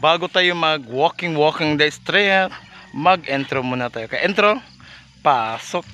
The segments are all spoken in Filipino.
bago tayo mag walking the street, mag-intro muna tayo. Kaya intro, pasok.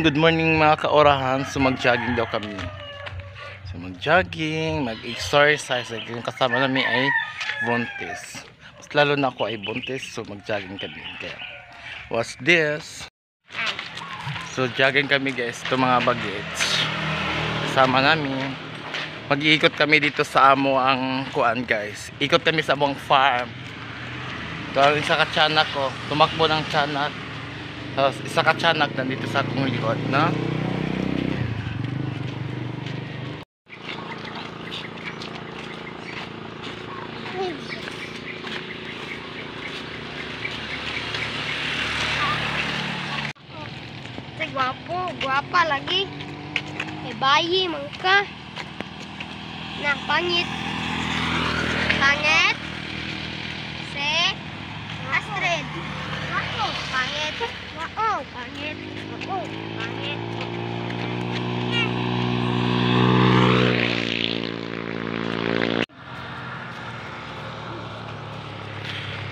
Good morning mga kaorahan. So mag-jogging daw kami. So mag-jogging, mag-exercise. Yung kasama namin ay buntis. Mas lalo na ako ay buntis. So mag-jogging kami. Kaya, what's this? So jogging kami guys. Ito mga bagets. Kasama namin. Mag-iikot kami dito sa amo ang kuan guys. Ikot kami sa among farm. Ito ang isa ka-tiyanak ko. Tumakbo ng tiyanak. Tapos isa ka tiyanak nandito sa akong likod, no? Guwapa lagi. May bayi mangka. Nah, pangit. Pangit. Si Astrid. Ako, pangit. Ako, pangit. Ako, pangit.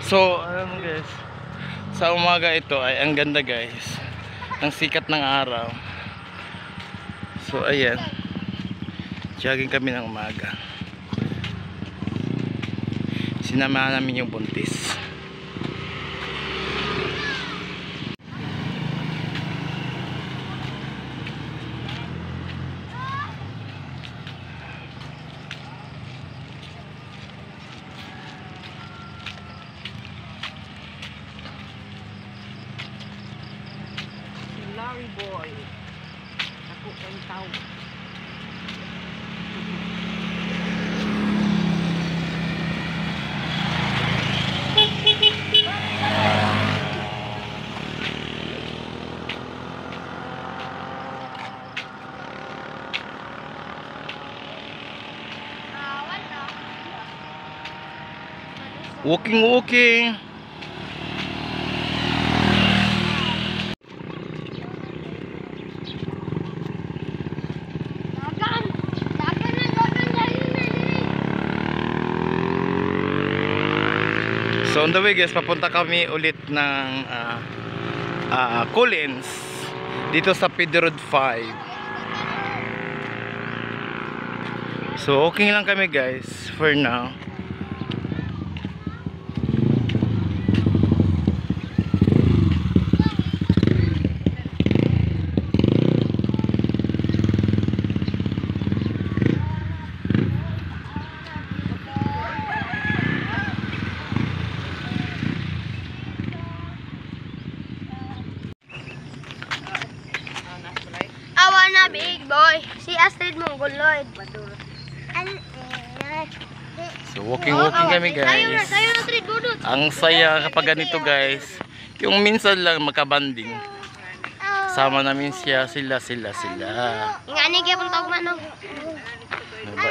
So, ano guys, sa umaga ito ay ang ganda guys, ang sikat ng araw. So, ayan, jogging kami ng umaga. Sinamahan namin yung buntis. Larry boy. Ako ang tao. Walking. So on the way guys, papunta kami ulit ng Collins dito sa Pedro Road 5. So okay lang kami guys for now. Na big boy. Si Astrid Mongoloid. So walking kami guys. Ang saya kapag ganito guys. Yung minsan lang magkabanding. Sama namin sila. Ingani kaya pong tawag manong.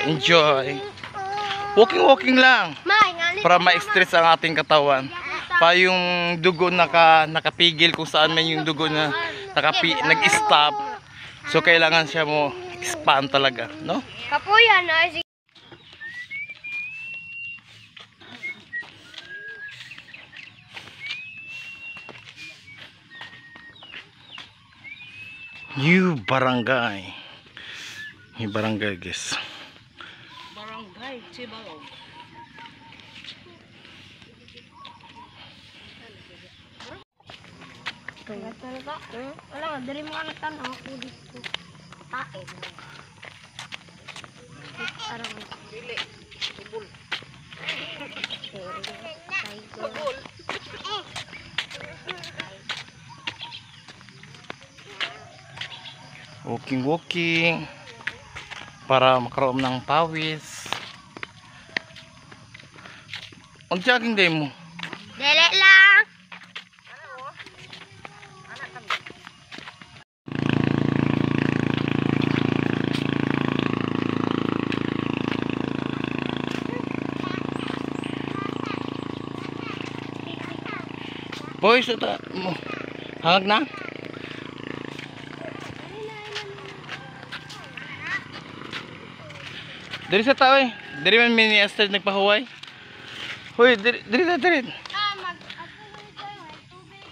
Enjoy. Walking lang. Para ma-stress ang ating katawan. Pa yung dugo nakapigil kung saan man yung dugo na nag-stop. So kailangan siya mo expand talaga, no? Kapuyan na si New barangay. Yung barangay guys. Barangay Cibalog. Wala, dari mo anak tanong ako dito. Tae. Arang Dili. Tubol. Tubol. Walking para makaroon ng pawis. Mag-jogging day mo. Dele lang. Boys, ito mo. Hangag na? Diri sa tao eh. Diri man mini Esther nagpahuway. Hoy, diri. Mag-ako tayo. May tubig.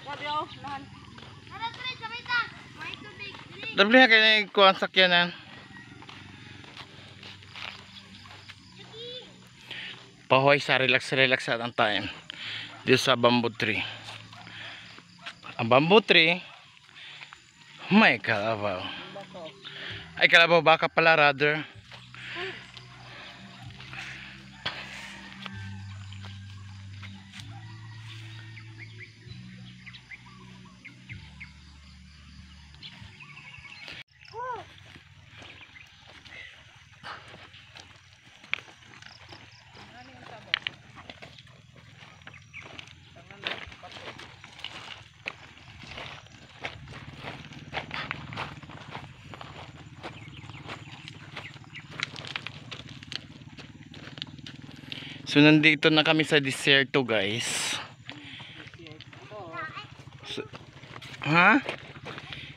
Sabi oh, lahan. Tara, tara, sabay ta. May tubig. Dili. Dabli ha kaya kuhan sakyanan. Pahuway sa relax at ang time. Dito sa bamboo tree. Ang bamboo tree, may kalabaw. Ay, kalabaw baka pala rather. So nandito na kami sa desierto guys. So, ha?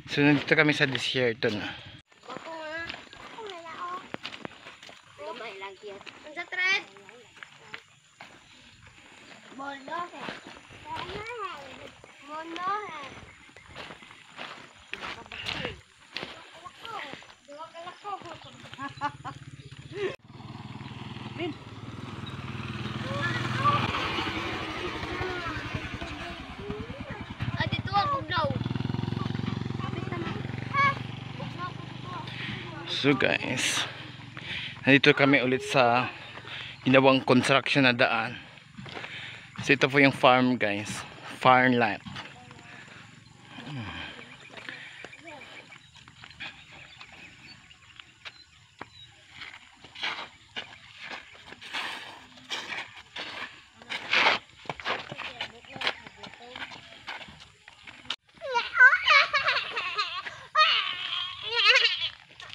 So nandito kami sa desierto na. Ako nga. Ako nga lang ako. Gamay lang yan. Ang sa thread. Monohe. Monohe. Dito ako daw. So guys, nandito kami ulit sa ginawang construction na daan. So ito po yung farm guys, farm land.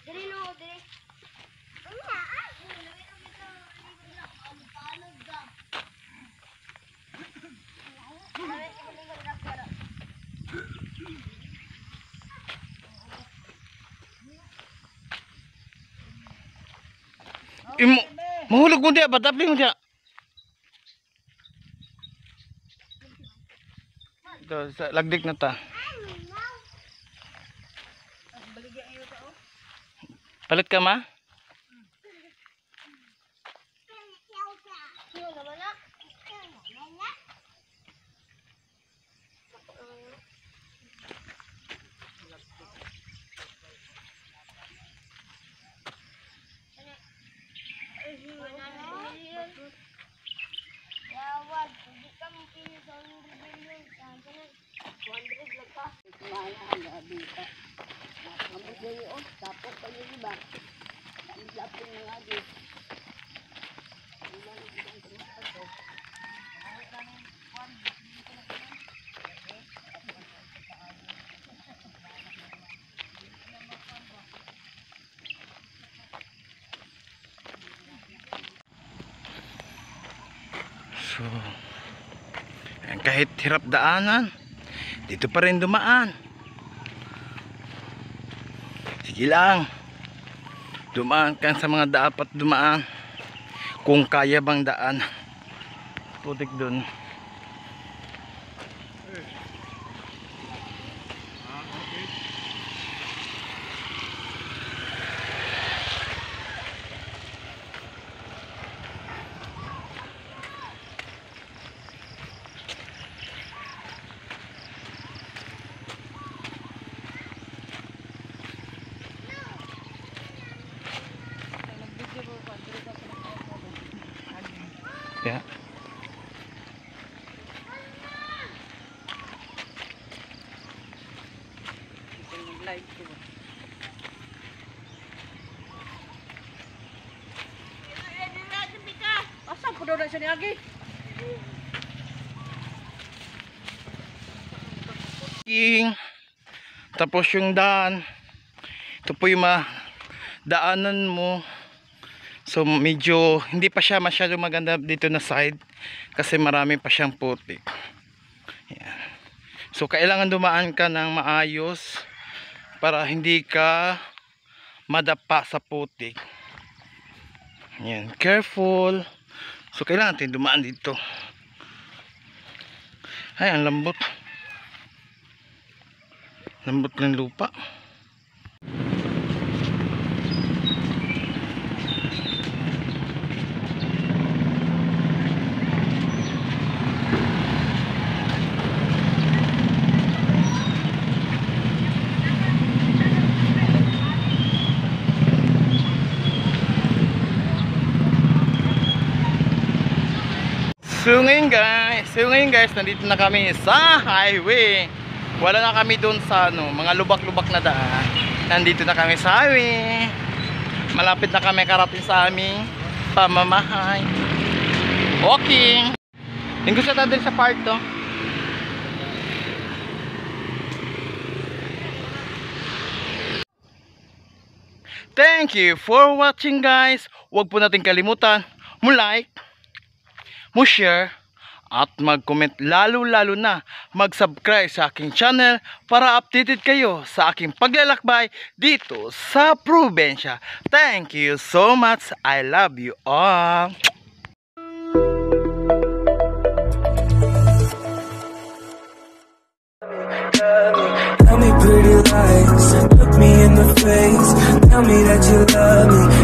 Diri no, diri. Mahulog mo diya, batapli mo diya. Ito, sa lagdik na ta. Palit ka ma? Yawad, hindi ka mungkin sa rebellion. Saan ka na? 200 lang ka. Kumain na dito. Nakambot na yun. Tapos pa yun iba. Lapin na nga dito. So, kahit hirap daanan, dito pa rin dumaan. Sige lang. Dumaan ka sa mga dapat dumaan. Kung kaya bang daan. Putik dun. Ya. Nag-live ko. Asa po daw na siya ni Agi. Tapos yung daan, ito po yung daanan mo. So medyo hindi pa siya masyado maganda dito na side kasi marami pa siyang putik. Yan. So kailangan dumaan ka ng maayos para hindi ka madapa sa putik. Yan, careful. So kailangan natin dumaan dito. Ay, ang lambot. Lambot ng lupa. So ngayon guys, nandito na kami sa highway. Wala na kami doon sa mga lubak-lubak na daan. Nandito na kami sa highway. Malapit na kami karating sa aming pamamahay. Okay. Linggo siya tayo sa part to. Thank you for watching guys. Huwag po natin kalimutan mo-like, mo-share, at mag-comment, lalo na mag-subscribe sa aking channel para updated kayo sa aking paglalakbay dito sa probinsya. Thank you so much. I love you all. Tell me pretty lies, look me in the face, tell me that you love me.